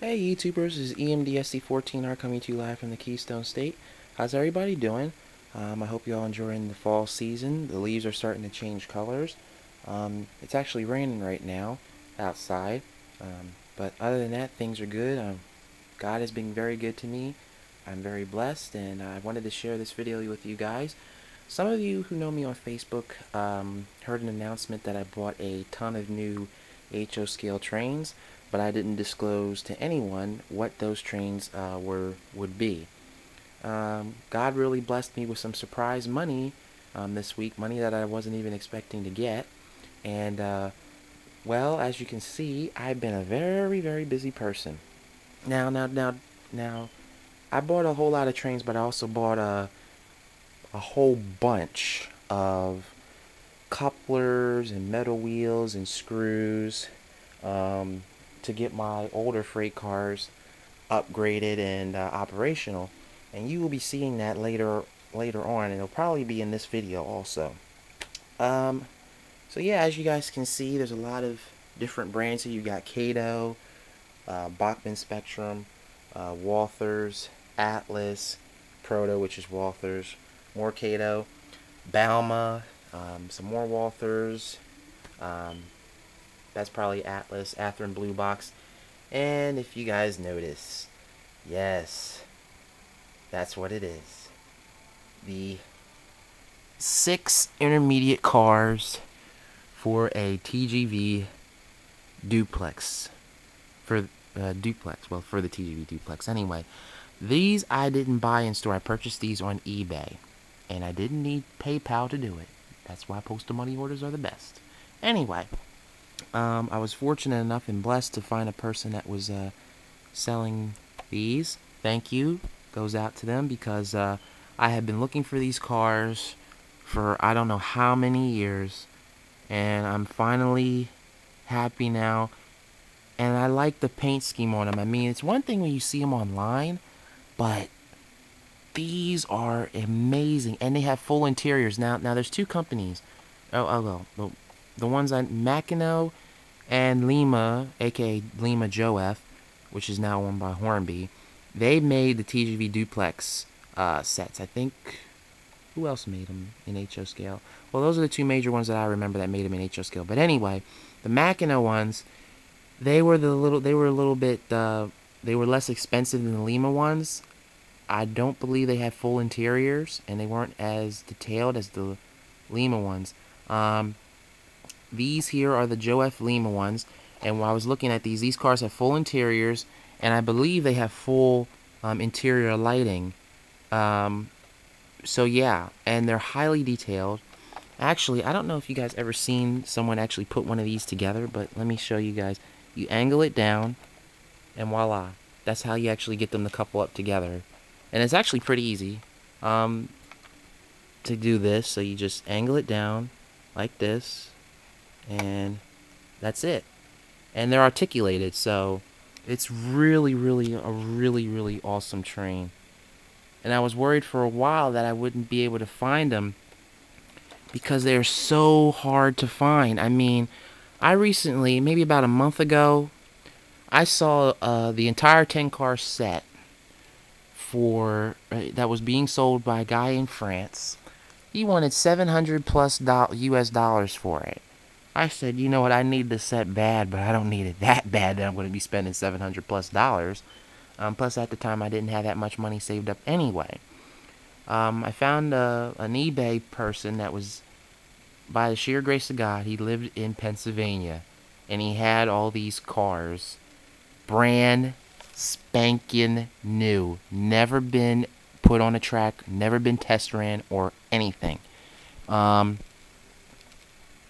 Hey YouTubers, this is EMDSC14R coming to you live from the Keystone State. How's everybody doing? I hope you all enjoying the fall season. The leaves are starting to change colors. It's actually raining right now outside. But other than that, things are good. God has been very good to me. I'm very blessed, and I wanted to share this video with you guys. Some of you who know me on Facebook heard an announcement that I bought a ton of new HO scale trains, but I didn't disclose to anyone what those trains would be. God really blessed me with some surprise money this week, money that I wasn't even expecting to get, and well, as you can see, I've been a very, very busy person. Now, I bought a whole lot of trains, but I also bought a whole bunch of couplers and metal wheels and screws to get my older freight cars upgraded and operational, and you will be seeing that later on, and it'll probably be in this video also. So yeah, as you guys can see, there's a lot of different brands here. You got Kato, Bachmann Spectrum, Walthers, Atlas, Proto, which is Walthers, more Kato, Balma, some more Walthers, that's probably Atlas, Athearn Blue Box, and if you guys notice, yes, that's what it is. The 6 intermediate cars for a TGV duplex. For for the TGV duplex. Anyway, these I didn't buy in store. I purchased these on eBay, and I didn't need PayPal to do it. That's why postal money orders are the best. Anyway, I was fortunate enough and blessed to find a person that was selling these. Thank you goes out to them, because I had been looking for these cars for I don't know how many years, and I'm finally happy now. And I like the paint scheme on them. I mean, it's one thing when you see them online, but these are amazing, and they have full interiors. Now there's two companies. Well, the ones on Makino and Lima, aka Lima Joef, which is now owned by Hornby. They made the TGV duplex sets. I think, who else made them in HO scale? Well, those are the two major ones that I remember that made them in HO scale. But anyway, the Makino ones, they were less expensive than the Lima ones. I don't believe they had full interiors, and they weren't as detailed as the Lima ones. These here are the Joef Lima ones, and while I was looking at these cars have full interiors, and I believe they have full interior lighting. So yeah, and they're highly detailed. Actually, I don't know if you guys ever seen someone actually put one of these together, but let me show you guys. You angle it down, and voila. That's how you actually get them to couple up together. And it's actually pretty easy to do this. So you just angle it down like this, and that's it. And they're articulated, so it's really a really awesome train. And I was worried for a while that I wouldn't be able to find them, because they're so hard to find. I mean, I recently, maybe about a month ago, I saw the entire 10-car set for that was being sold by a guy in France. He wanted $700+ US dollars for it. I said, you know what, I need this set bad, but I don't need it that bad that I'm going to be spending $700+. Plus, at the time, I didn't have that much money saved up anyway. I found an eBay person that was, by the sheer grace of God, he lived in Pennsylvania, and he had all these cars, brand spanking new, never been put on a track, never been test ran or anything.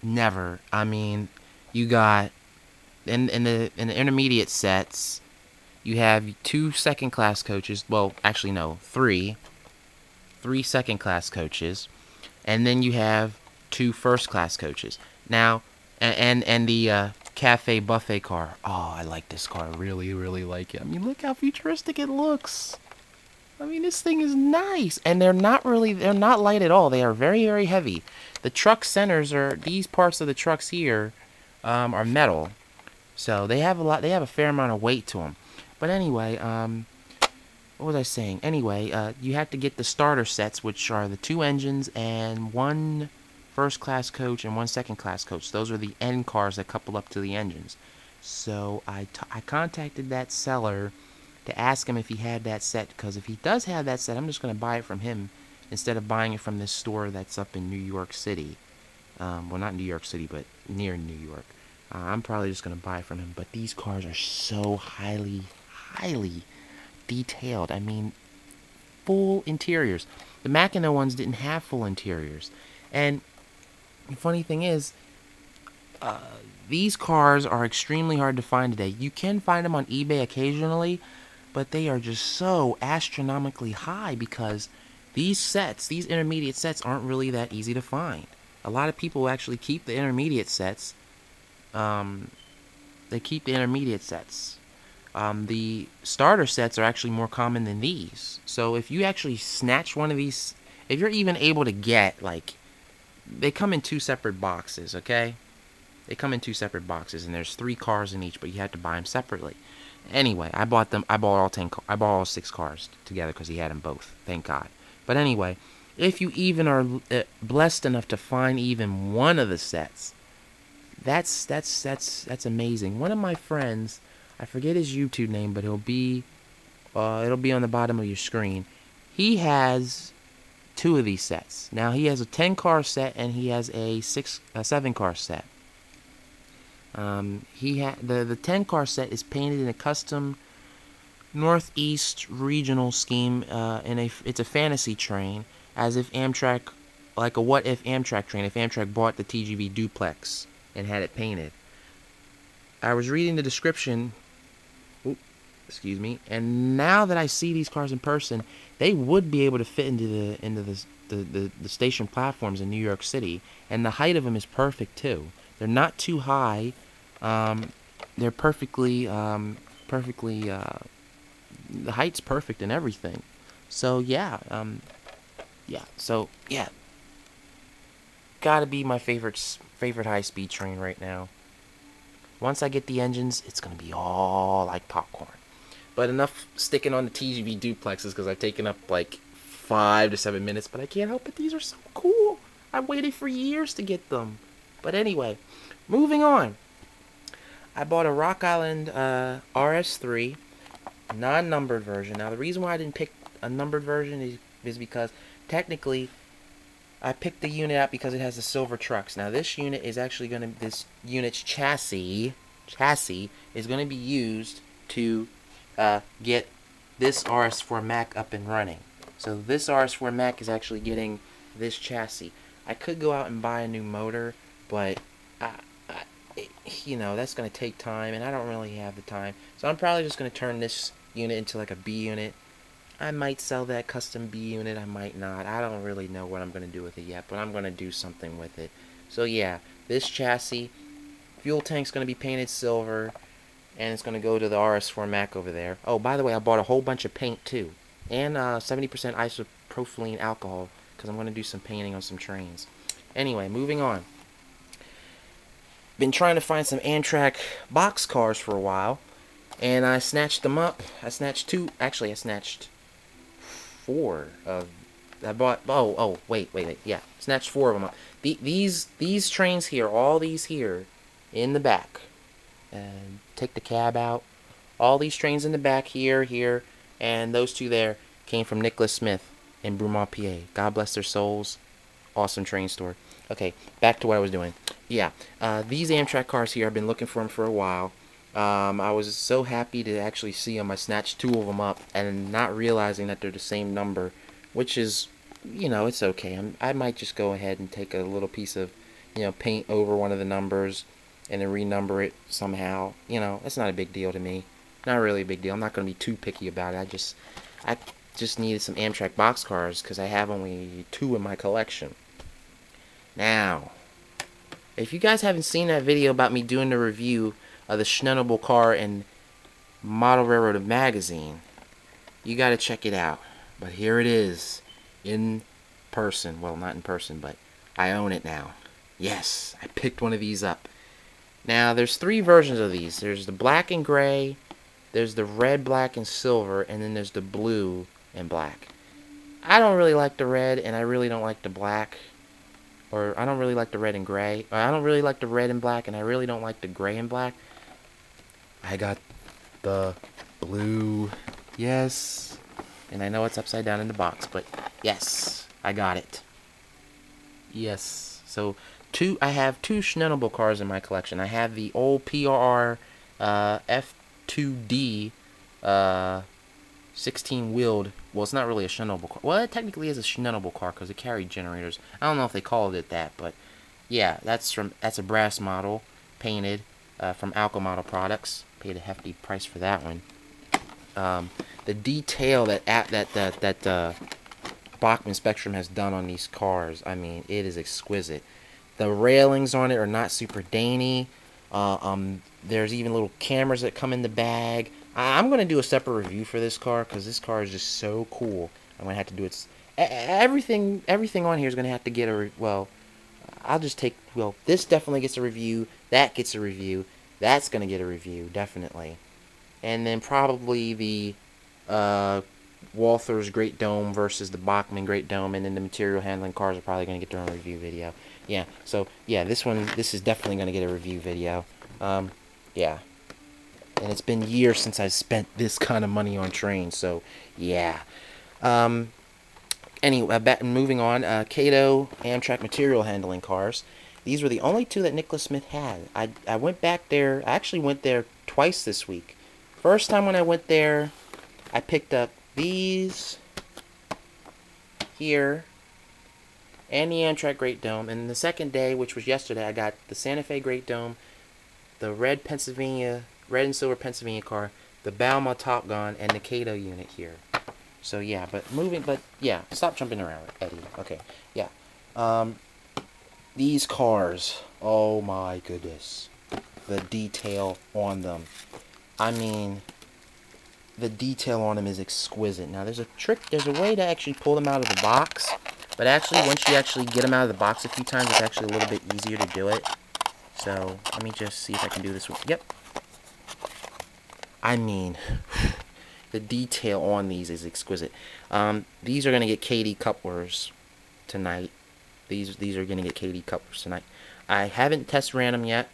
Never. I mean, you got in the intermediate sets, you have 2 second class coaches. Well, actually no, 3 second class coaches, and then you have 2 first class coaches. Now, and the cafe buffet car. Oh, I like this car. Really like it. I mean, look how futuristic it looks. I mean, this thing is nice, and they're not light at all. They are very heavy. The truck centers are, these parts of the trucks here are metal, so they have a fair amount of weight to them. But anyway, what was I saying? Anyway, you have to get the starter sets, which are the 2 engines and 1 first class coach and 1 second class coach. Those are the end cars that couple up to the engines. So I contacted that seller to ask him if he had that set, because if he does have that set, I'm just going to buy it from him instead of buying it from this store that's up in New York City. Well, not New York City, but near New York. I'm probably just going to buy it from him. But these cars are so highly detailed. I mean, full interiors. The Mackinac ones didn't have full interiors. And the funny thing is, these cars are extremely hard to find today. You can find them on eBay occasionally, but they are just so astronomically high because these sets, these intermediate sets, aren't really that easy to find. A lot of people actually keep the intermediate sets. They keep the intermediate sets. The starter sets are actually more common than these. So if you actually snatch one of these, if you're even able to get, like, they come in 2 separate boxes, okay? They come in 2 separate boxes, and there's 3 cars in each, but you have to buy them separately. Anyway, I bought all 6 cars together because he had them both. Thank God. But anyway, if you even are blessed enough to find even one of the sets, that's amazing. One of my friends, I forget his YouTube name, but it'll be on the bottom of your screen. He has 2 of these sets. Now he has a 10-car set and he has a 7-car set. The 10-car set is painted in a custom Northeast regional scheme. It's a fantasy train, as if Amtrak, like a what if Amtrak train. If Amtrak bought the TGV duplex and had it painted. I was reading the description. Excuse me. And now that I see these cars in person, they would be able to fit into the station platforms in New York City, and the height of them is perfect too. They're not too high. They're perfectly. The height's perfect and everything. So yeah. So yeah. Gotta be my favorite high-speed train right now. Once I get the engines, it's gonna be all like popcorn. But enough sticking on the TGV duplexes because I've taken up like 5 to 7 minutes. But I can't help it. These are so cool. I waited for years to get them. But anyway, moving on. I bought a Rock Island RS3 non-numbered version. Now the reason why I didn't pick a numbered version is because technically I picked the unit out because it has the silver trucks. Now this unit is actually this unit's chassis is going to be used to get this RS4 Mac up and running. So this RS4 Mac is actually getting this chassis. I could go out and buy a new motor, but you know, that's going to take time, and I don't really have the time. So I'm probably just going to turn this unit into like a B unit. I might sell that custom B unit, I might not. I don't really know what I'm going to do with it yet, but I'm going to do something with it. So yeah, this chassis, fuel tank's going to be painted silver, and it's going to go to the RS4 Mac over there. Oh, by the way, I bought a whole bunch of paint too, and 70% isopropylene alcohol, because I'm going to do some painting on some trains. Anyway, moving on. Been trying to find some Amtrak boxcars for a while, and I snatched them up. I snatched 2. Actually, I snatched 4 of. I bought. Wait. Yeah, snatched 4 of them up. These trains here, all these here, in the back. And take the cab out. All these trains in the back here, and those 2 there came from Nicholas Smith in Brumont, PA. God bless their souls. Awesome train store. Okay, back to what I was doing. Yeah, these Amtrak cars here, I've been looking for them for a while. I was so happy to actually see them. I snatched 2 of them up and not realizing that they're the same number, which is, you know, it's okay. I might just go ahead and take a little piece of, you know, paint over one of the numbers and then renumber it somehow. You know, it's not a big deal to me. Not really a big deal. I'm not going to be too picky about it. I just needed some Amtrak boxcars because I have only 2 in my collection. Now, if you guys haven't seen that video about me doing the review of the Schnennable car in Model Railroad magazine, you gotta check it out. But here it is, in person. Well, not in person, but I own it now. Yes, I picked one of these up. Now, there's 3 versions of these. There's the black and gray, there's the red, black, and silver, and then there's the blue and black. I don't really like the red, and I really don't like the black. Or I don't really like the red and gray. Or I don't really like the red and black, and I really don't like the gray and black. I got the blue. Yes. And I know it's upside down in the box, but yes, I got it. Yes. So I have two Schnennable cars in my collection. I have the old PRR F2D 16-wheeled. Well, it's not really a Schnennable car. Well, it technically is a Schnennable car because it carried generators. I don't know if they called it that, but yeah, that's a brass model, painted from Alco Model Products. Paid a hefty price for that one. The detail that Bachmann Spectrum has done on these cars, I mean, it is exquisite. The railings on it are not super dainty. There's even little cameras that come in the bag. I'm going to do a separate review for this car because this car is just so cool. I'm going to have to do it. Everything on here is going to have to get a... Well, I'll just take... Well, this definitely gets a review. That gets a review. That's going to get a review, definitely. And then probably the Walthers Great Dome versus the Bachmann Great Dome, and then the material handling cars are probably going to get their own review video. Yeah, so, yeah, this is definitely going to get a review video. Yeah. And it's been years since I've spent this kind of money on trains, so, yeah. Anyway, moving on, Kato Amtrak material handling cars. These were the only two that Nicholas Smith had. I went back there. I actually went there twice this week. First time when I went there, I picked up these here and the Amtrak Great Dome. And the second day, which was yesterday, I got the Santa Fe Great Dome, the red and silver Pennsylvania car, the Balma Top Gun, and the Kato unit here. So yeah, but yeah, stop jumping around, Eddie. Okay, yeah. These cars, oh my goodness, the detail on them. I mean, the detail on them is exquisite. Now, there's a way to actually pull them out of the box, but actually, once you actually get them out of the box a few times, it's actually a little bit easier to do it. So, let me just see if I can do this. Yep. I mean, the detail on these is exquisite. These are going to get KD couplers tonight. These are going to get KD couplers tonight. I haven't test ran them yet.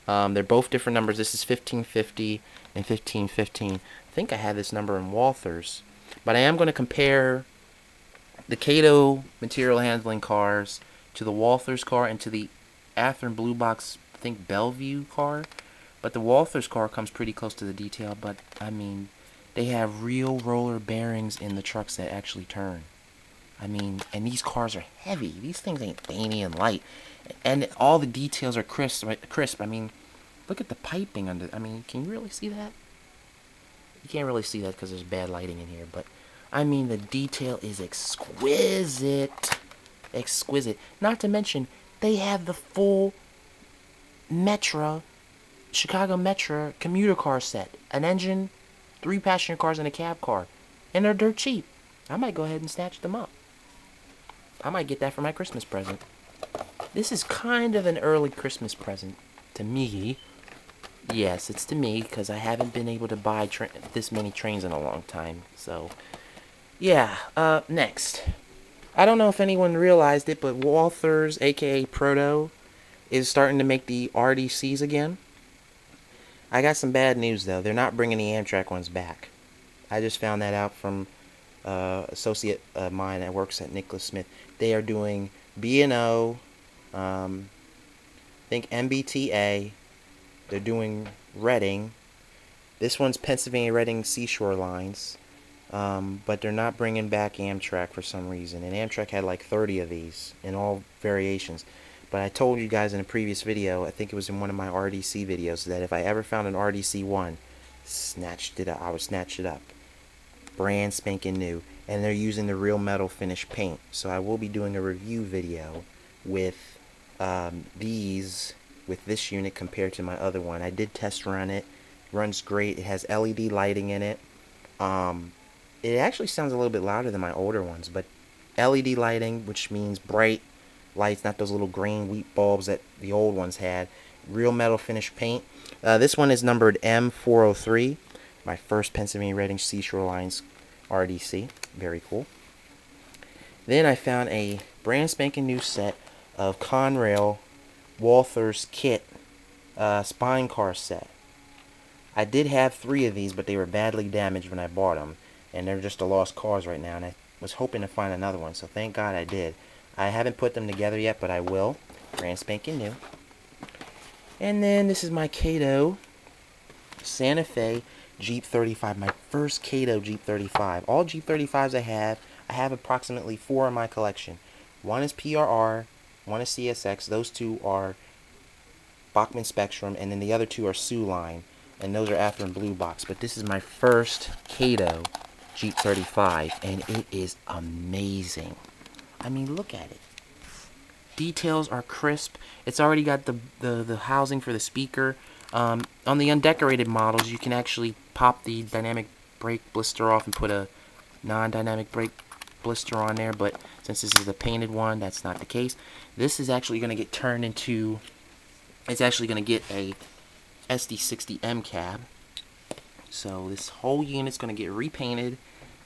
They're both different numbers. This is 1550 and 1515. I think I have this number in Walthers. But I am going to compare the Kato material handling cars to the Walthers car and to the Athearn Blue Box, I think, Bellevue car. But the Walthers car comes pretty close to the detail. But, I mean, they have real roller bearings in the trucks that actually turn. I mean, and these cars are heavy. These things ain't dainty and light. And all the details are crisp. I mean, look at the piping under. I mean, can you really see that? You can't really see that because there's bad lighting in here. But, I mean, the detail is exquisite. Exquisite. Not to mention, they have the full Chicago Metra commuter car set. An engine, 3 passenger cars, and a cab car. And they're dirt cheap. I might go ahead and snatch them up. I might get that for my Christmas present. This is kind of an early Christmas present to me. Yes, it's to me, because I haven't been able to buy this many trains in a long time. So, yeah, next. I don't know if anyone realized it, but Walthers, a.k.a. Proto, is starting to make the RDCs again. I got some bad news, though. They're not bringing the Amtrak ones back. I just found that out from associate of mine that works at Nicholas Smith. They are doing B&O, I think MBTA. They're doing Reading. This one's Pennsylvania Reading Seashore Lines. But they're not bringing back Amtrak for some reason. And Amtrak had like 30 of these in all variations. But I told you guys in a previous video, I think it was in one of my RDC videos, that if I ever found an RDC1, I would snatch it up. Brand spanking new. And they're using the real metal finish paint. So I will be doing a review video with these, with this unit compared to my other one. I did test run it. Runs great. It has LED lighting in it. It actually sounds a little bit louder than my older ones, but LED lighting, which means bright lights, not those little green wheat bulbs that the old ones had. Real metal finish paint. This one is numbered M403. My first Pennsylvania Redding Seashore Lines RDC. Very cool. Then I found a brand spanking new set of Conrail Walther's Kit spine car set. I did have 3 of these, but they were badly damaged when I bought them, and they're just a lost cause right now, and I was hoping to find another one, so thank God I did. I haven't put them together yet, but I will. Brand spanking new. And then this is my Kato Santa Fe Jeep 35, my first Kato Jeep 35. All Jeep 35s I have approximately 4 in my collection. One is PRR, one is CSX, those 2 are Bachmann Spectrum, and then the other 2 are Sioux Line, and those are Athearn Blue Box. But this is my first Kato Jeep 35, and it is amazing. I mean, look at it. Details are crisp. It's already got the housing for the speaker. On the undecorated models, you can actually pop the dynamic brake blister off and put a non-dynamic brake blister on there, but since this is the painted one, that's not the case. This is actually going to get turned into, it's actually going to get a SD60M cab. So this whole unit's going to get repainted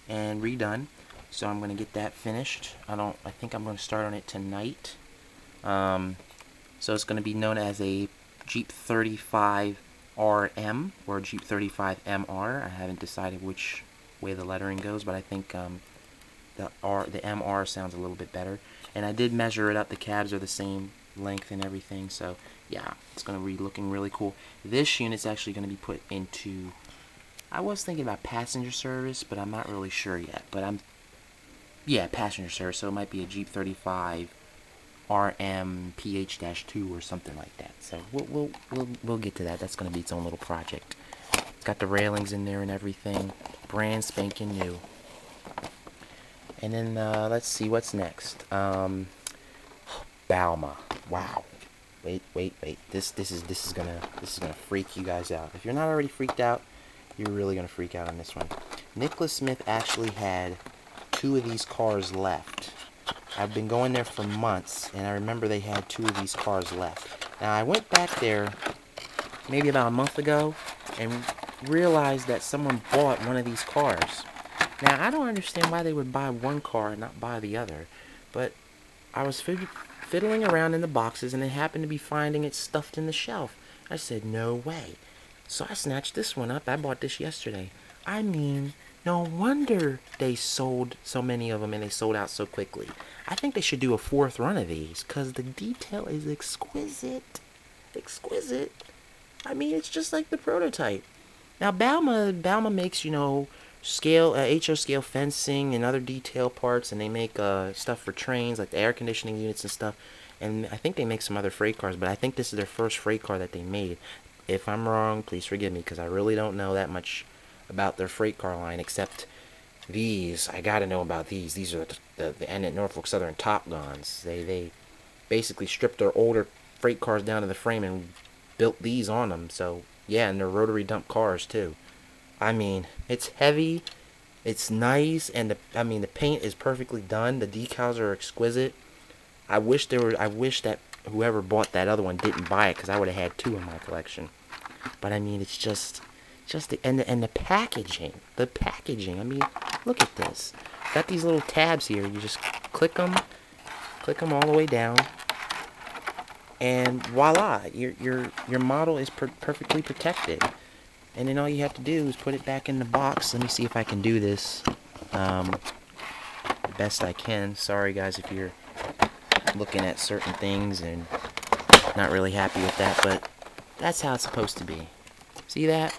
and redone. So I'm going to get that finished. I think I'm going to start on it tonight. So it's going to be known as a Jeep 35 RM or Jeep 35 MR. I haven't decided which way the lettering goes, but I think the MR sounds a little bit better. And I did measure it up. The cabs are the same length and everything, so yeah, it's going to be looking really cool. This unit's actually going to be put into, I was thinking about passenger service, but I'm not really sure yet. But yeah, passenger service, so it might be a Jeep 35 RM PH-2 or something like that. So we'll get to that. That's going to be its own little project. It's got the railings in there and everything, brand spanking new. And then let's see what's next. Balma. Wow. Wait. This is gonna freak you guys out. If you're not already freaked out, you're really gonna freak out on this one. Nicholas Smith actually had 2 of these cars left. I've been going there for months, and I remember they had 2 of these cars left. Now I went back there maybe about a month ago and realized that someone bought one of these cars. Now I don't understand why they would buy one car and not buy the other, but I was fiddling around in the boxes, and they happened to be finding it stuffed in the shelf. I said, no way. So I snatched this one up. I bought this yesterday. I mean, no wonder they sold so many of them and they sold out so quickly. I think they should do a 4th run of these, because the detail is exquisite. Exquisite. I mean, it's just like the prototype. Now, Balma makes, you know, scale, HO scale fencing and other detail parts, and they make stuff for trains, like the air conditioning units and stuff. And I think they make some other freight cars, but I think this is their first freight car that they made. If I'm wrong, please forgive me, because I really don't know that much about their freight car line, except these. I gotta know about these. These are the N at Norfolk Southern Top Guns. They basically stripped their older freight cars down to the frame and built these on them. So yeah, and they're rotary dump cars too. I mean, it's heavy, it's nice, and the paint is perfectly done. The decals are exquisite. I wish that whoever bought that other one didn't buy it, because I would have had 2 in my collection. But I mean, it's just the packaging. The packaging. I mean, look at this. Got these little tabs here. You just click them all the way down, and voila, your model is perfectly protected. And then all you have to do is put it back in the box. Let me see if I can do this the best I can. Sorry guys if you're looking at certain things and not really happy with that, but that's how it's supposed to be. See that?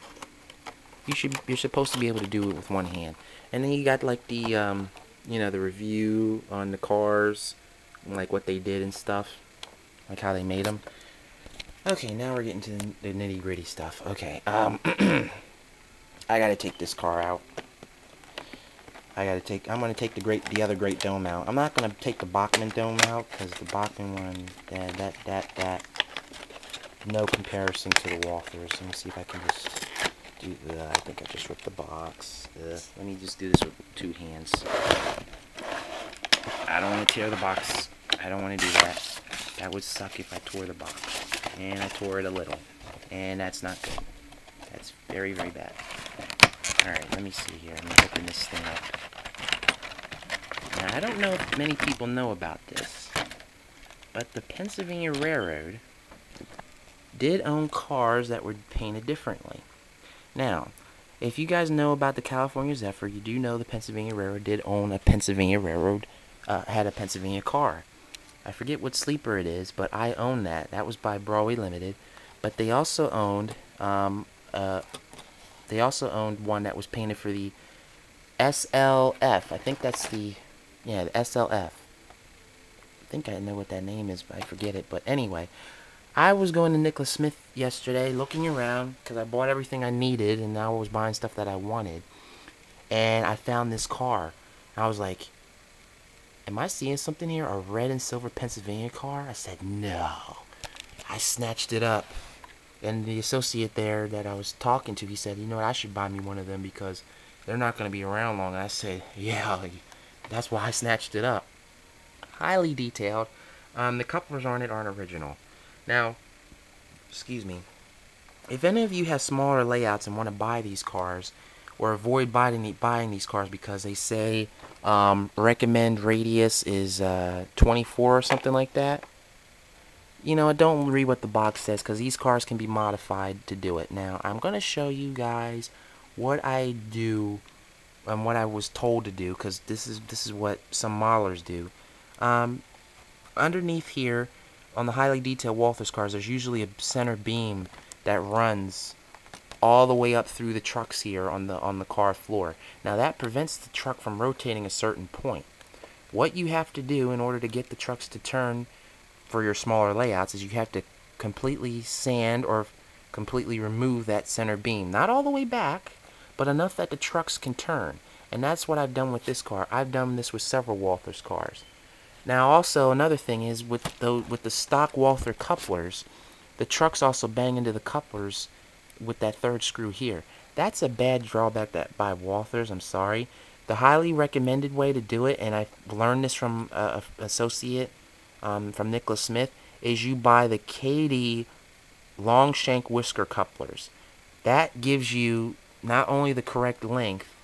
You're supposed to be able to do it with one hand. And then you got like the you know, the review on the cars, like what they did and stuff, like how they made them. Okay, now we're getting to the nitty-gritty stuff. Okay, I gotta take this car out. I'm gonna take the other Great Dome out. I'm not gonna take the Bachmann Dome out, because the Bachmann one, that no comparison to the Walthers. Let me see if I can just do the. I think I just ripped the box. Let me just do this with 2 hands. I don't want to tear the box. I don't want to do that. That would suck if I tore the box. And I tore it a little. And that's not good. That's very, very bad. Alright, let me see here. Let me open this thing up. Now, I don't know if many people know about this, but the Pennsylvania Railroad did own cars that were painted differently. Now, if you guys know about the California Zephyr, you do know the Pennsylvania Railroad did own a Pennsylvania Railroad, had a Pennsylvania car. I forget what sleeper it is, but I own that. That was by Broadway Limited. But they also owned, one that was painted for the SLF. I think that's the SLF. I think I know what that name is, but I forget it. But anyway, I was going to Nicholas Smith yesterday, looking around, because I bought everything I needed, and now I was buying stuff that I wanted. And I found this car. And I was like, am I seeing something here? A red and silver Pennsylvania car? I said, no. I snatched it up. And the associate there that I was talking to, he said, you know what, I should buy me one of them because they're not going to be around long. And I said, yeah, that's why I snatched it up. Highly detailed. The couplers on it aren't original. Now, excuse me, if any of you have smaller layouts and want to buy these cars, or avoid buying these cars because they say recommend radius is 24 or something like that, you know, don't read what the box says, because these cars can be modified to do it. Now, I'm going to show you guys what I do and what I was told to do, because this is what some modelers do. Underneath here, on the highly detailed Walthers cars, there's usually a center beam that runs all the way up through the trucks here on the car floor. Now, that prevents the truck from rotating a certain point. What you have to do in order to get the trucks to turn for your smaller layouts is you have to completely sand or completely remove that center beam. Not all the way back, but enough that the trucks can turn. And that's what I've done with this car. I've done this with several Walthers cars. Now, also, another thing is with the stock Walther couplers, the trucks also bang into the couplers with that third screw here. That's a bad drawback by Walthers, I'm sorry. The highly recommended way to do it, and I learned this from an associate from Nicholas Smith, is you buy the KD long shank whisker couplers. That gives you not only the correct length,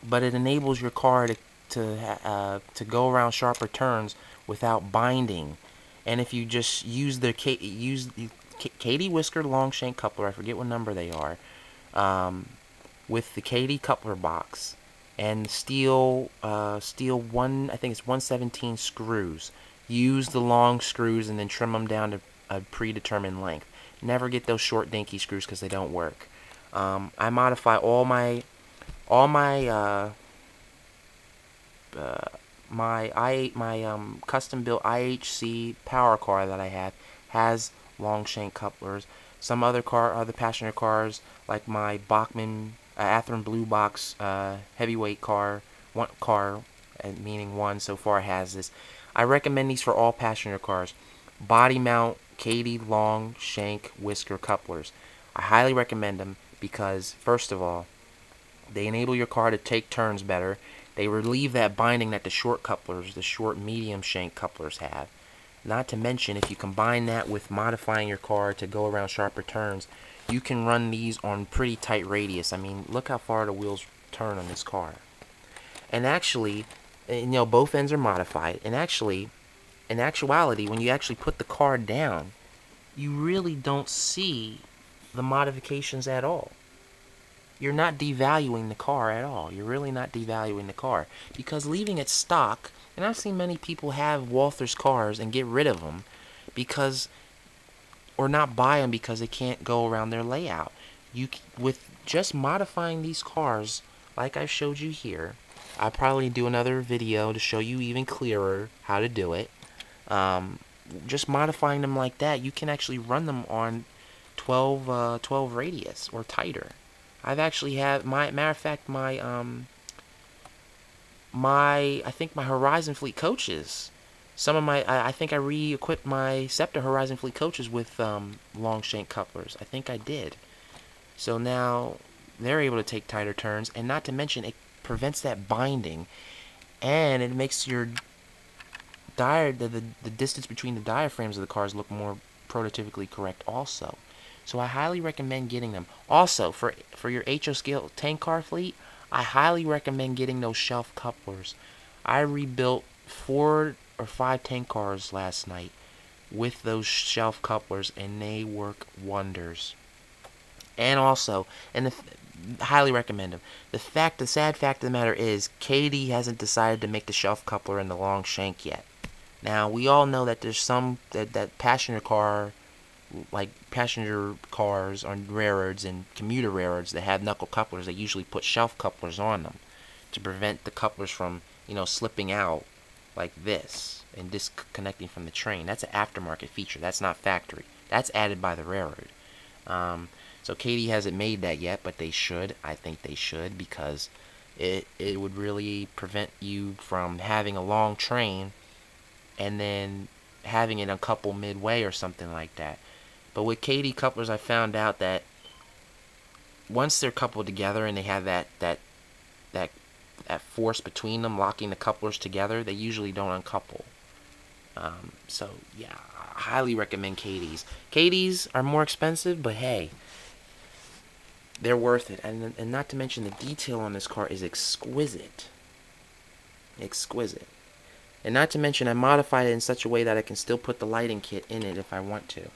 but it enables your car to go around sharper turns without binding. And if you just use the KD whisker long shank coupler, I forget what number they are, with the KD coupler box and steel I think it's 117 screws. Use the long screws and then trim them down to a predetermined length. Never get those short dinky screws because they don't work. I modify all my custom built IHC power car that I have has long shank couplers. Some other passenger cars, like my Bachmann Athearn Blue Box heavyweight car, meaning one so far has this. I recommend these for all passenger cars. Body mount KD long shank whisker couplers. I highly recommend them because, first of all, they enable your car to take turns better. They relieve that binding that the short couplers, the short medium shank couplers have. Not to mention, if you combine that with modifying your car to go around sharper turns, you can run these on pretty tight radius. I mean, look how far the wheels turn on this car. And actually, you know, both ends are modified. And actually, in actuality, when you actually put the car down, you really don't see the modifications at all. You're not devaluing the car at all. You're really not devaluing the car. Because leaving it stock, and I've seen many people have Walthers cars and get rid of them because, or not buy them because they can't go around their layout. With just modifying these cars, like I showed you here, I'll probably do another video to show you even clearer how to do it. Just modifying them like that, you can actually run them on 12 radius or tighter. I've actually had matter of fact, I think my Horizon Fleet coaches, I think I re-equipped my Scepter Horizon Fleet coaches with long shank couplers. I think I did. So now they're able to take tighter turns, and not to mention it prevents that binding, and it makes your the distance between the diaphragms of the cars look more prototypically correct also. So I highly recommend getting them. Also, for your HO scale tank car fleet, I highly recommend getting those shelf couplers. I rebuilt 4 or 5 tank cars last night with those shelf couplers, and they work wonders. And also, highly recommend them. The sad fact of the matter is, KD hasn't decided to make the shelf coupler in the long shank yet. Now, we all know that there's some that passenger cars on railroads and commuter railroads that have knuckle couplers. They usually put shelf couplers on them to prevent the couplers from, slipping out like this and disconnecting from the train. That's an aftermarket feature. That's not factory. That's added by the railroad. So KD hasn't made that yet, but they should. I think they should, because it would really prevent you from having a long train and then having it uncouple midway or something like that. But with KD couplers, I found out that once they're coupled together and they have that force between them, locking the couplers together, they usually don't uncouple. So yeah, I highly recommend KDs. KDs are more expensive, but hey, they're worth it. And not to mention, the detail on this car is exquisite. Exquisite. And not to mention, I modified it in such a way that I can still put the lighting kit in it if I want to.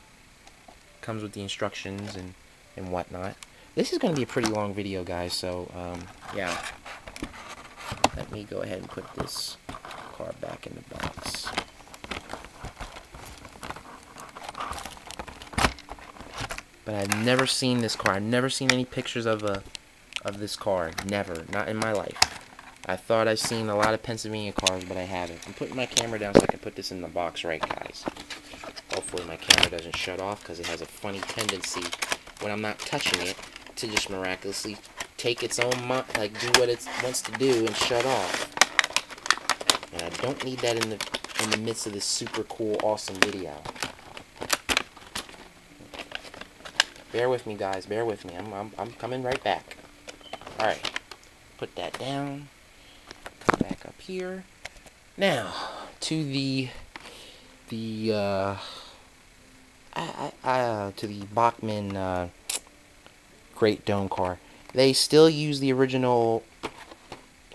Comes with the instructions and whatnot. This is going to be a pretty long video, guys, so yeah. Let me go ahead and put this car back in the box. But I've never seen this car. I've never seen any pictures of this car. Never. Not in my life. I thought I've seen a lot of Pennsylvania cars, but I haven't. I'm putting my camera down so I can put this in the box right, guys. Hopefully my camera doesn't shut off, because it has a funny tendency when I'm not touching it to just miraculously take its own do what it wants to do and shut off. And I don't need that in the midst of this super cool, awesome video. Bear with me, guys. Bear with me. I'm coming right back. All right. Put that down. Come back up here. Now to the Bachmann Great Dome car. They still use the original,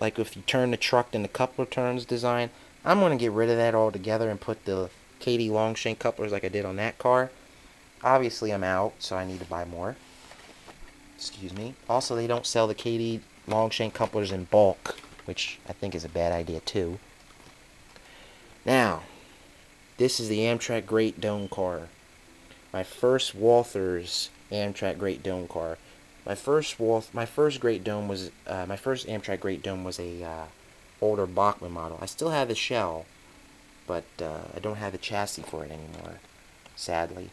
like if you turn the truck and the coupler turns design. I'm going to get rid of that altogether and put the KD long shank couplers like I did on that car. Obviously I'm out, so I need to buy more. Excuse me. Also, they don't sell the KD long shank couplers in bulk, which I think is a bad idea too. Now, this is the Amtrak Great Dome car. My first Walthers Amtrak Great Dome car. My first Great Dome was my first Amtrak Great Dome was a older Bachmann model. I still have the shell, but I don't have the chassis for it anymore, sadly.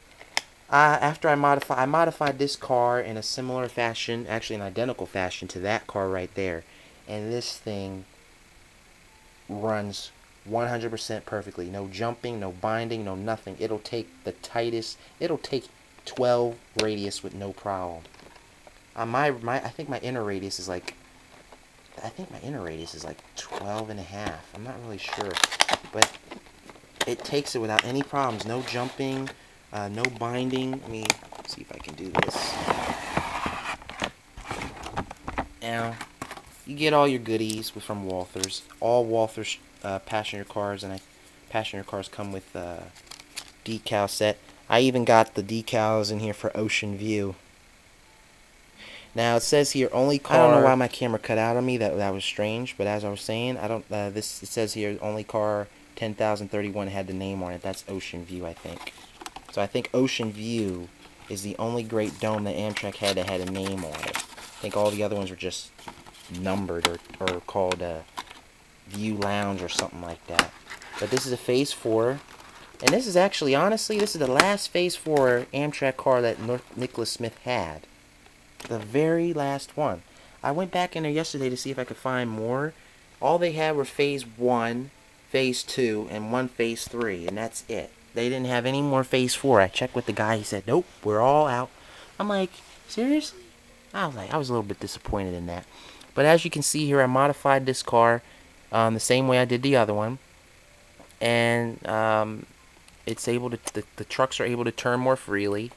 After I modified this car in a similar fashion, actually an identical fashion to that car right there, and this thing runs 100% perfectly. No jumping, no binding, no nothing. It'll take the tightest. It'll take 12 radius with no problem. I think my inner radius is like. I think my inner radius is like 12 and a half. I'm not really sure, but it takes it without any problems. No jumping. No binding. Let me see if I can do this. Now, you get all your goodies from Walthers. All Walthers passenger cars come with decal set. I even got the decals in here for Ocean View. Now it says here only car. I don't know why my camera cut out on me. That was strange. But as I was saying, I don't. It says here only car 10,031 had the name on it. That's Ocean View, I think. So I think Ocean View is the only Great Dome that Amtrak had that had a name on it. I think all the other ones were just numbered or called View Lounge or something like that. But this is a Phase 4. And this is actually, honestly, this is the last Phase 4 Amtrak car that Nicholas Smith had. The very last one. I went back in there yesterday to see if I could find more. All they had were Phase 1, Phase 2, and one Phase 3, and that's it. They didn't have any more Phase 4. I checked with the guy. He said, nope, we're all out. I'm like, seriously? I was a little bit disappointed in that. But as you can see here, I modified this car the same way I did the other one. And it's able to, the trucks are able to turn more freely.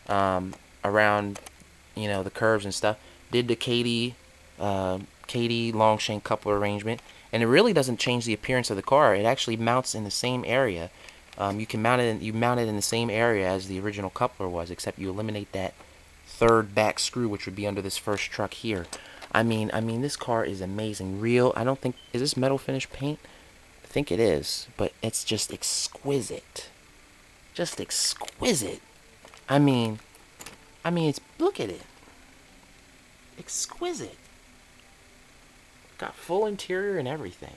around, you know, the curves and stuff. Did the Katie long shank coupler arrangement, and it really doesn't change the appearance of the car. It actually mounts in the same area. You can mount it. You mount it in the same area as the original coupler was, except you eliminate that third back screw, which would be under this first truck here. I mean, this car is amazing. Real. I don't think, is this metal finish paint? I think it is, but it's just exquisite. Just exquisite. I mean, it's, look at it. Exquisite. Got full interior and everything.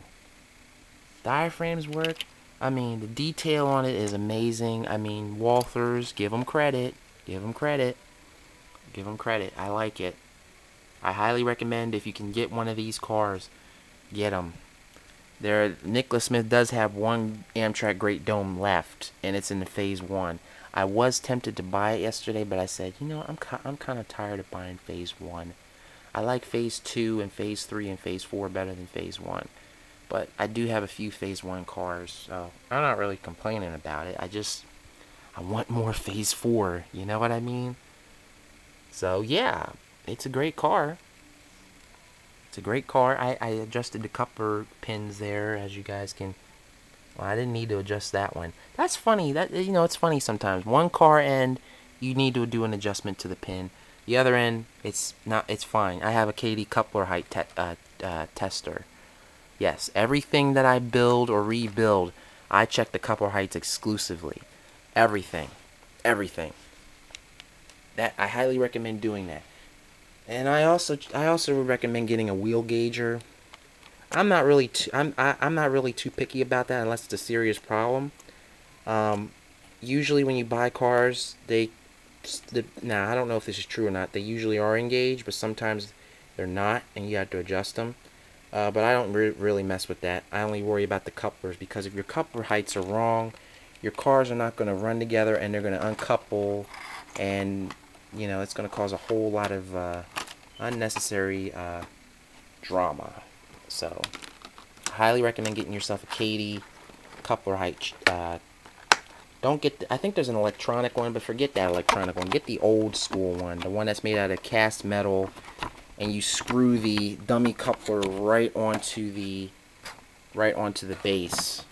Diaphragms work. I mean, the detail on it is amazing. I mean, Walthers, give them credit. Give them credit. Give them credit. I like it. I highly recommend, if you can get one of these cars, get them. Nicholas Smith does have one Amtrak Great Dome left, and it's in the Phase 1. I was tempted to buy it yesterday, but I said, you know, I'm kind of tired of buying Phase 1. I like Phase 2 and Phase 3 and Phase 4 better than Phase 1. But I do have a few Phase 1 cars, so I'm not really complaining about it. I want more Phase 4, you know what I mean? So, yeah, it's a great car. It's a great car. I adjusted the coupler pins there, as you guys can. Well, I didn't need to adjust that one. That's funny. That, you know, it's funny sometimes. One car end, you need to do an adjustment to the pin. The other end, it's not. It's fine. I have a Katie coupler height tester. Yes, everything that I build or rebuild, I check the coupler heights exclusively. Everything, everything. That I highly recommend doing that. And I also would recommend getting a wheel gauger. I'm not really too picky about that unless it's a serious problem. Usually when you buy cars, now I don't know if this is true or not. They usually are engaged, but sometimes they're not, and you have to adjust them. But I don't really mess with that. I only worry about the couplers, because if your coupler heights are wrong, your cars are not going to run together, and they're going to uncouple, and you know, it's going to cause a whole lot of unnecessary drama. So, I highly recommend getting yourself a Katie coupler height. Don't get I think there's an electronic one, but forget that electronic one. Get the old school one, the one that's made out of cast metal, and you screw the dummy coupler right onto the base.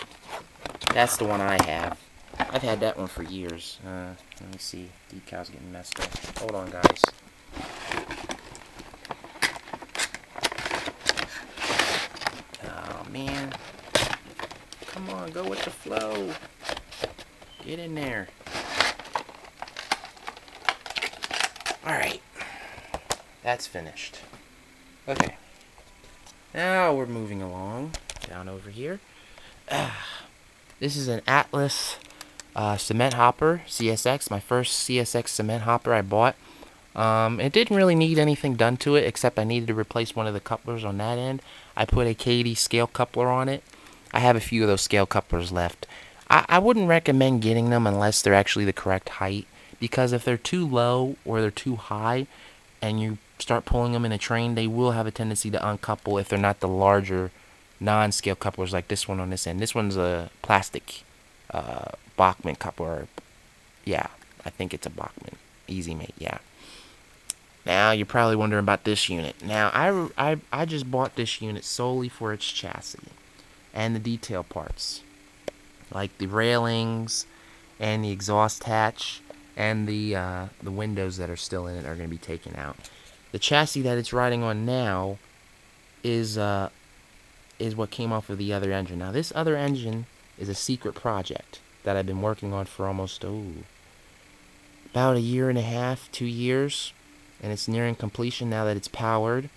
That's the one I have. I've had that one for years. Let me see. Decal's getting messed up. Hold on, guys. Oh, man. Come on, go with the flow. Get in there. Alright. That's finished. Okay. Now we're moving along. Down over here. This is an Atlas cement hopper, CSX. My first CSX cement hopper I bought. It didn't really need anything done to it, except I needed to replace one of the couplers on that end. I put a Katie scale coupler on it. I have a few of those scale couplers left. I wouldn't recommend getting them unless they're actually the correct height, because if they're too low or they're too high and you start pulling them in a train, they will have a tendency to uncouple if they're not the larger non-scale couplers like this one on this end. This one's a plastic Bachmann coupler. Yeah, I think it's a Bachmann. Easy mate, yeah. Now, you're probably wondering about this unit. Now, I just bought this unit solely for its chassis and the detail parts, like the railings and the exhaust hatch and the windows that are still in it are going to be taken out. The chassis that it's riding on now is what came off of the other engine. Now, this other engine is a secret project that I've been working on for almost about a year and a half, 2 years, and it's nearing completion now that it's powered.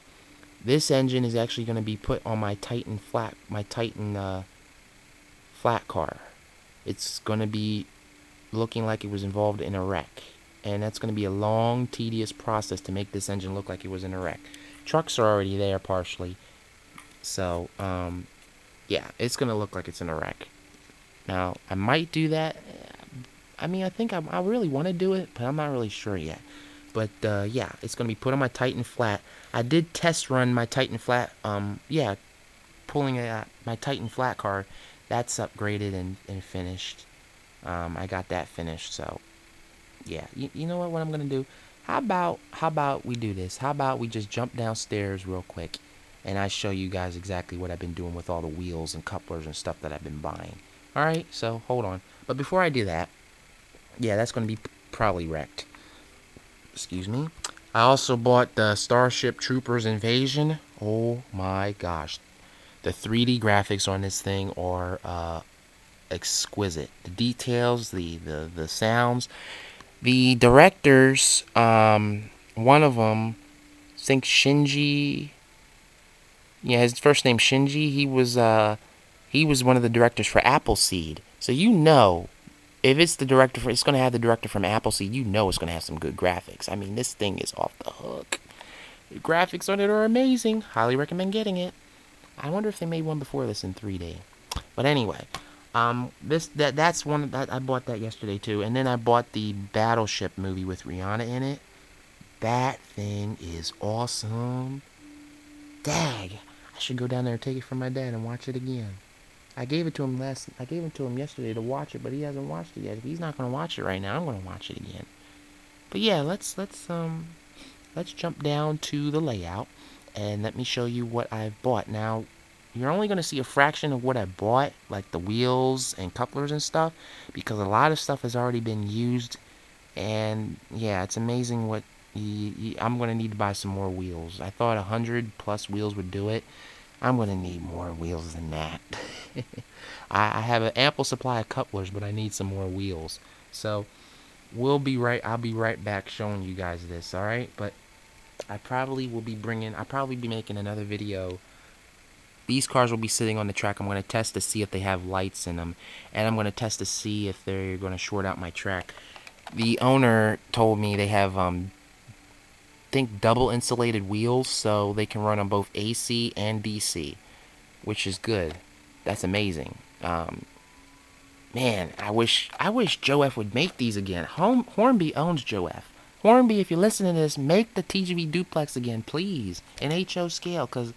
This engine is actually going to be put on my Titan flat car. It's going to be looking like it was involved in a wreck, and that's going to be a long, tedious process to make this engine look like it was in a wreck. Trucks are already there partially, so yeah, it's going to look like it's in a wreck. Now, I might do that. I mean, I think I really want to do it, but I'm not really sure yet. But yeah, it's going to be put on my Titan flat. I did test run my Titan flat. Yeah, pulling my Titan flat car. That's upgraded and finished. I got that finished, so Yeah, you know what I'm gonna do? How about we do this? How about we just jump downstairs real quick, and I show you guys exactly what I've been doing with all the wheels and couplers and stuff that I've been buying. All right, so hold on. But before I do that, yeah, that's gonna be probably wrecked. Excuse me. I also bought the Starship Troopers Invasion. Oh my gosh, the 3D graphics on this thing are exquisite. The details, the sounds. The directors, one of them, I think Shinji. Yeah, his first name Shinji. He was one of the directors for Appleseed. So you know, if it's the director for, it's gonna have the director from Appleseed. You know, it's gonna have some good graphics. I mean, this thing is off the hook. The graphics on it are amazing. Highly recommend getting it. I wonder if they made one before this in 3D. But anyway, that's one that I bought that yesterday too, and then I bought the Battleship movie with Rihanna in it. That thing is awesome. Dag, I should go down there and take it from my dad and watch it again. I gave it to him yesterday to watch it, but he hasn't watched it yet. If he's not gonna watch it right now, I'm gonna watch it again. But yeah, let's jump down to the layout and let me show you what I've bought. Now, you're only going to see a fraction of what I bought, like the wheels and couplers and stuff, because a lot of stuff has already been used. And yeah, it's amazing what I'm going to need to buy some more wheels. I thought 100 plus wheels would do it. I'm going to need more wheels than that. I have an ample supply of couplers, but I need some more wheels. So I'll be right back showing you guys this, alright? But I'll probably be making another video. These cars will be sitting on the track. I'm going to test to see if they have lights in them. And I'm going to test to see if they're going to short out my track. The owner told me they have, think double insulated wheels, so they can run on both AC and DC, which is good. That's amazing. Man, I wish Joe F would make these again. Hornby owns Joe F. Hornby, if you're listening to this, make the TGV duplex again, please, in HO scale, because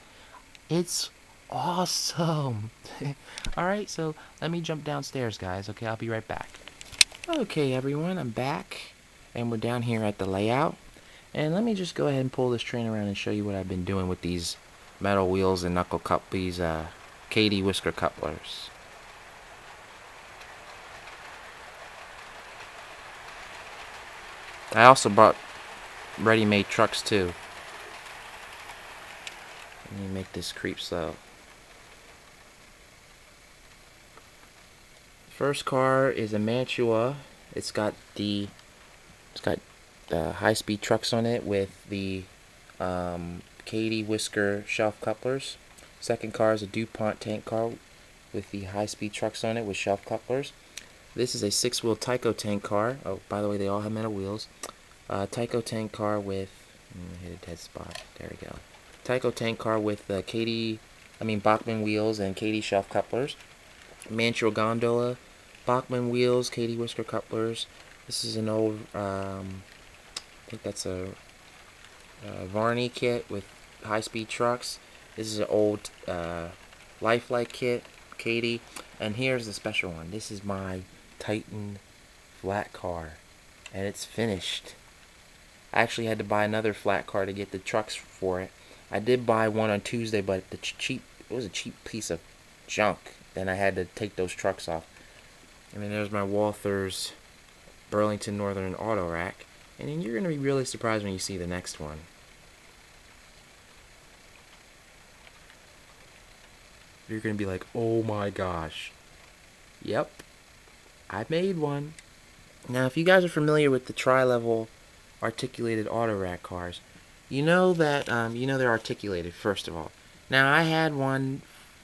it's awesome. Alright, so let me jump downstairs, guys. Okay, I'll be right back. Okay, everyone, I'm back, and we're down here at the layout. And let me just go ahead and pull this train around and show you what I've been doing with these metal wheels and these KD Whisker couplers. I also bought ready-made trucks too. Let me make this creep slow. First car is a Mantua. It's got high-speed trucks on it with the KD Whisker shelf couplers. Second car is a DuPont tank car with the high-speed trucks on it with shelf couplers. This is a 6-wheel Tyco tank car. Oh, by the way, they all have metal wheels. Tyco tank car with hit a dead spot. There we go. Tyco tank car with Bachmann wheels and KD shelf couplers. Mantua gondola, Bachmann wheels, KD Whisker couplers. This is an old, I think that's a Varney kit with high-speed trucks. This is an old Lifelike kit, KD. And here's the special one. This is my Titan flat car, and it's finished. I actually had to buy another flat car to get the trucks for it. I did buy one on Tuesday, but it was a cheap piece of junk. Then I had to take those trucks off. And then there's my Walthers Burlington Northern Auto Rack. And then you're going to be really surprised when you see the next one. You're going to be like, oh my gosh. Yep, I made one. Now, if you guys are familiar with the tri-level articulated auto rack cars, you know that they're articulated, first of all. Now, I had one.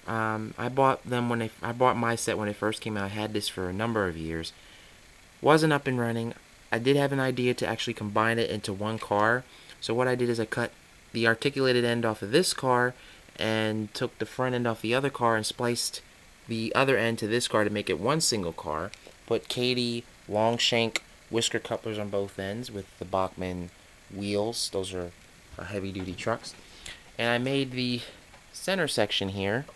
I bought them when I bought my set when it first came out. I had this for a number of years. Wasn't up and running. I did have an idea to actually combine it into one car. So what I did is I cut the articulated end off of this car and took the front end off the other car and spliced the other end to this car to make it one single car. Put KD long shank whisker couplers on both ends with the Bachmann wheels. Those are heavy duty trucks. And I made the center section here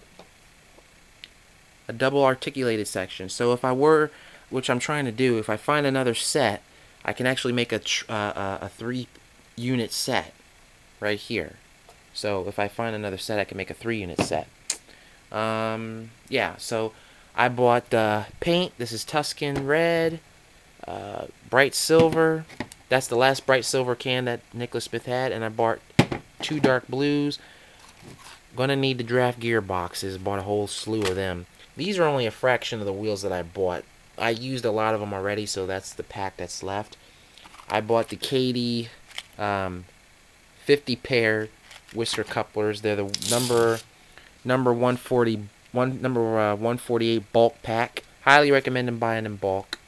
a double articulated section. So if I were, which I'm trying to do, if I find another set, I can actually make a 3-unit set right here. So if I find another set, I can make a 3-unit set. Yeah, so I bought paint. This is Tuscan Red, Bright Silver. That's the last Bright Silver can that Nicholas Smith had, and I bought 2 Dark Blues. Gonna need the draft gearboxes. Bought a whole slew of them. These are only a fraction of the wheels that I bought. I used a lot of them already, so that's the pack that's left. I bought the Kadee 50 pair Whistler couplers. They're the number 148 bulk pack. Highly recommend them buying in bulk.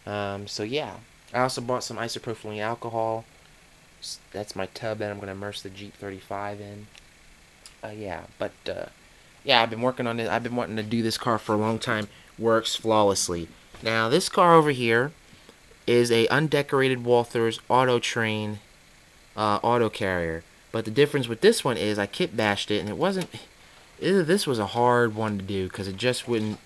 So yeah, I also bought some isopropylene alcohol. That's my tub that I'm gonna immerse the Jeep 35 in. Yeah, I've been working on it. I've been wanting to do this car for a long time. Works flawlessly. Now this car over here is a undecorated Walthers Auto Train auto carrier. But the difference with this one is I kit bashed it, and it wasn't. This was a hard one to do because it just wouldn't.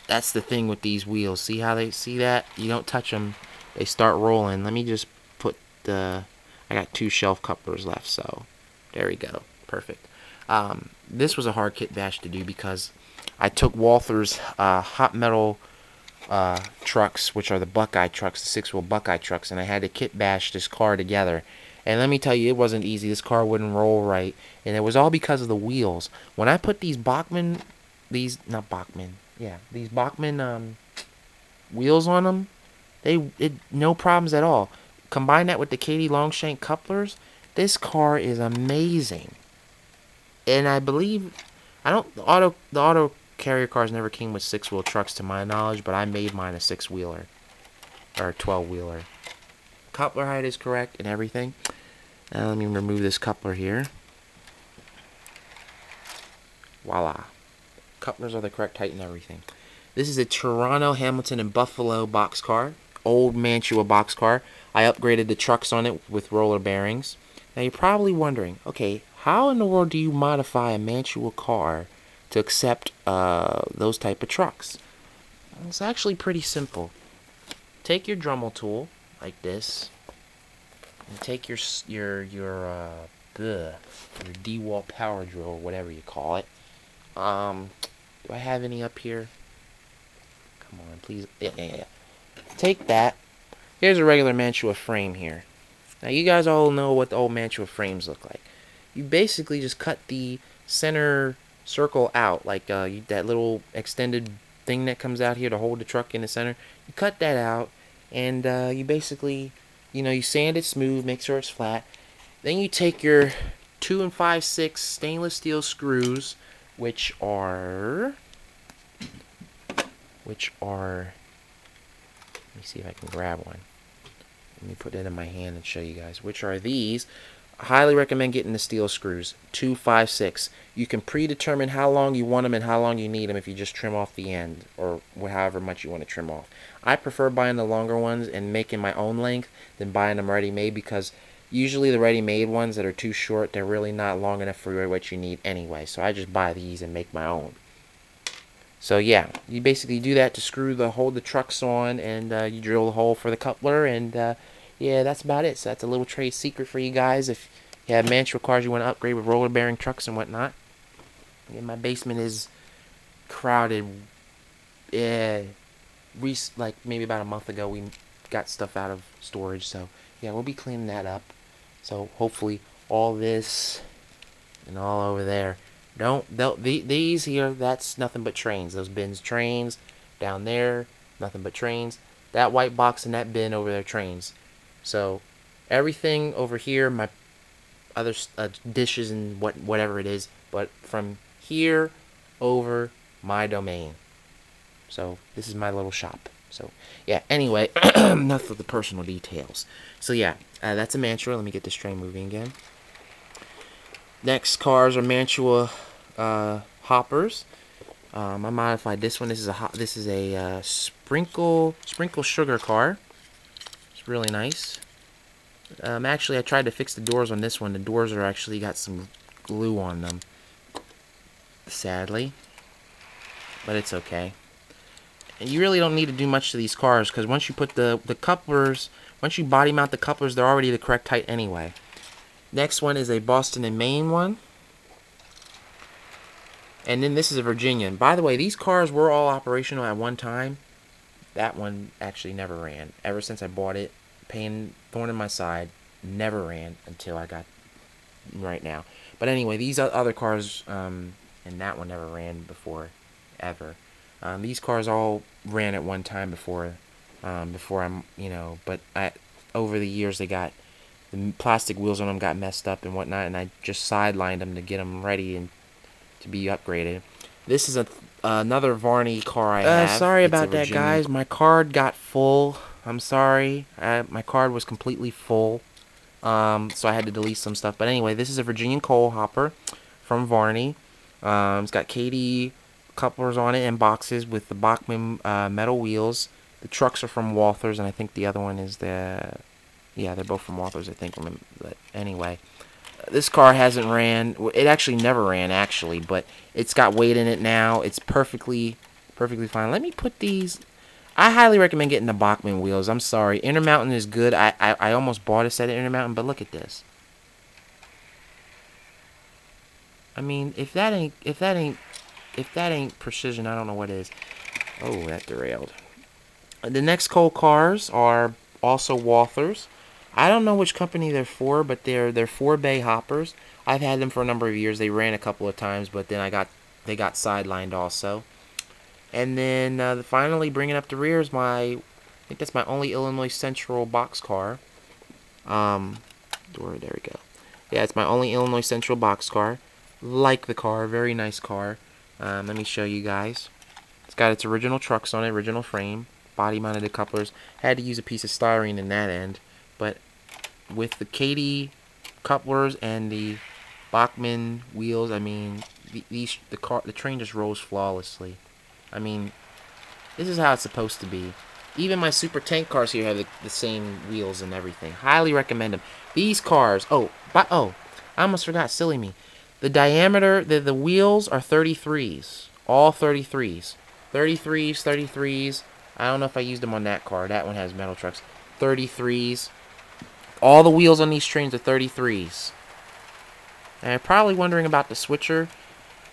That's the thing with these wheels. See how they see that? You don't touch them, they start rolling. Let me just put the. I got 2 shelf couplers left, so there we go. Perfect. This was a hard kit bash to do because I took Walther's hot metal trucks, which are the Buckeye trucks, the 6-wheel Buckeye trucks, and I had to kit bash this car together. And let me tell you, it wasn't easy. This car wouldn't roll right, and it was all because of the wheels. When I put these Bachmann wheels on them, no problems at all. Combine that with the Kadee Longshank couplers, this car is amazing. And I believe, the auto carrier cars never came with 6-wheel trucks to my knowledge, but I made mine a 6-wheeler or 12-wheeler. Coupler height is correct and everything. Now let me remove this coupler here. Voila. Couplers are the correct height and everything. This is a Toronto, Hamilton, and Buffalo boxcar. Old Mantua boxcar. I upgraded the trucks on it with roller bearings. Now you're probably wondering, okay, how in the world do you modify a Mantua car to accept those type of trucks? It's actually pretty simple. Take your Dremel tool like this, and take your DeWalt power drill or whatever you call it. Do I have any up here? Come on, please. Yeah. Take that. Here's a regular Mantua frame here. Now you guys all know what the old Mantua frames look like. You basically just cut the center circle out, like that little extended thing that comes out here to hold the truck in the center. You cut that out, and you basically, you sand it smooth, make sure it's flat. Then you take your 2 5/6 stainless steel screws, which are, let me see if I can grab one. Let me put it in my hand and show you guys. Which are these. I highly recommend getting the steel screws. 2 5/6. You can predetermine how long you want them and how long you need them if you just trim off the end, or however much you want to trim off. I prefer buying the longer ones and making my own length than buying them ready-made, because usually the ready-made ones that are too short, they're really not long enough for what you need anyway. So I just buy these and make my own. So yeah, you basically do that to hold the trucks on, and you drill the hole for the coupler, and yeah, that's about it. So that's a little trade secret for you guys if you have Mantua cars you want to upgrade with roller bearing trucks and whatnot. Yeah, my basement is crowded. Yeah, like maybe about a month ago we got stuff out of storage, so yeah, we'll be cleaning that up. So hopefully all this and all over there. These here, that's nothing but trains. Those bins, trains. Down there, nothing but trains. That white box and that bin over there, trains. So everything over here, my other dishes and whatever it is, but from here over my domain. So this is my little shop. So yeah, anyway, enough of the personal details. So yeah, that's a Mantua. Let me get this train moving again. Next cars are Mantua hoppers. I modified this one. This is a sprinkle sugar car. It's really nice. Actually, I tried to fix the doors on this one. The doors are actually got some glue on them, sadly, but it's okay. And you really don't need to do much to these cars, because once you put the couplers, once you body mount the couplers, they're already the correct height anyway. Next one is a Boston and Maine one. And then this is a Virginia. And by the way, these cars were all operational at one time. That one actually never ran. Ever since I bought it, pain, thorn in my side, never ran until I got right now. But anyway, these other cars, and that one never ran before, ever. These cars all ran at one time before I'm, but over the years the plastic wheels on them got messed up and whatnot, and I just sidelined them to get them ready and to be upgraded. This is another Varney car I have. Sorry about that, guys. My card got full. I'm sorry. My card was completely full, so I had to delete some stuff. But anyway, this is a Virginian coal hopper from Varney. It's got KD couplers on it and boxes with the Bachmann metal wheels. The trucks are from Walthers, and I think the other one is yeah, they're both from Walthers, I think. But anyway, this car hasn't ran. It actually never ran, actually, but it's got weight in it now. It's perfectly fine. Let me put these. I highly recommend getting the Bachmann wheels. I'm sorry, Intermountain is good. I almost bought a set of Intermountain, but look at this. I mean, if that ain't precision, I don't know what is. Oh, that derailed. The next coal cars are also Walthers. I don't know which company they're for, but they're 4-bay hoppers. I've had them for a number of years. They ran a couple of times, but then they got sidelined also. And then finally bringing up the rear is I think that's my only Illinois Central box car. There we go. Yeah, it's my only Illinois Central box car. Like the car, very nice car. Let me show you guys. It's got its original trucks on it, original frame, body mounted couplers. Had to use a piece of styrene in that end, but with the KD couplers and the Bachmann wheels, I mean, the train just rolls flawlessly. I mean, this is how it's supposed to be. Even my super tank cars here have the same wheels and everything. Highly recommend them. These cars, I almost forgot, silly me. The diameter, the wheels are 33s. All 33s. 33s. I don't know if I used them on that car. That one has metal trucks. 33s. All the wheels on these trains are 33s. And you're probably wondering about the switcher.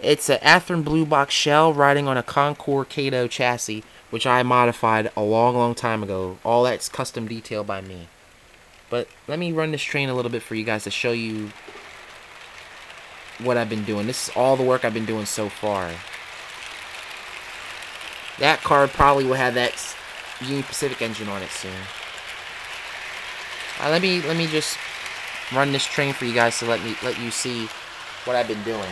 It's an Athearn Blue Box shell riding on a Concord Kato chassis, which I modified a long time ago. All that's custom detailed by me. But let me run this train a little bit for you guys to show you what I've been doing. This is all the work I've been doing so far. That car probably will have that Union Pacific engine on it soon. Let me just run this train for you guys to let you see what I've been doing.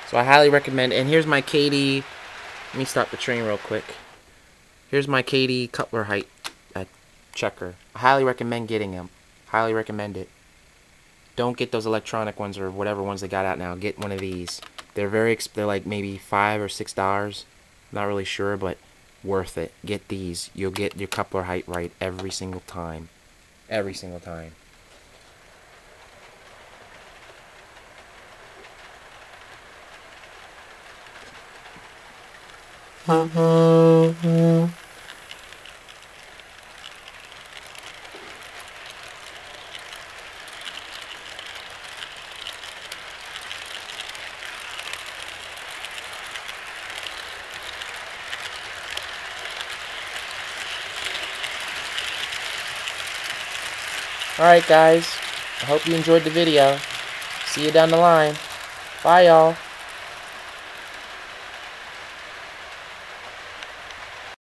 So I highly recommend, and here's my KD, let me stop the train real quick. Here's my KD coupler height checker. I highly recommend getting them. Highly recommend it. Don't get those electronic ones or whatever ones they got out now. Get one of these. They're like maybe $5 or $6. Not really sure, but worth it. Get these. You'll get your coupler height right every single time. Every single time. Alright guys, I hope you enjoyed the video. See you down the line. Bye y'all.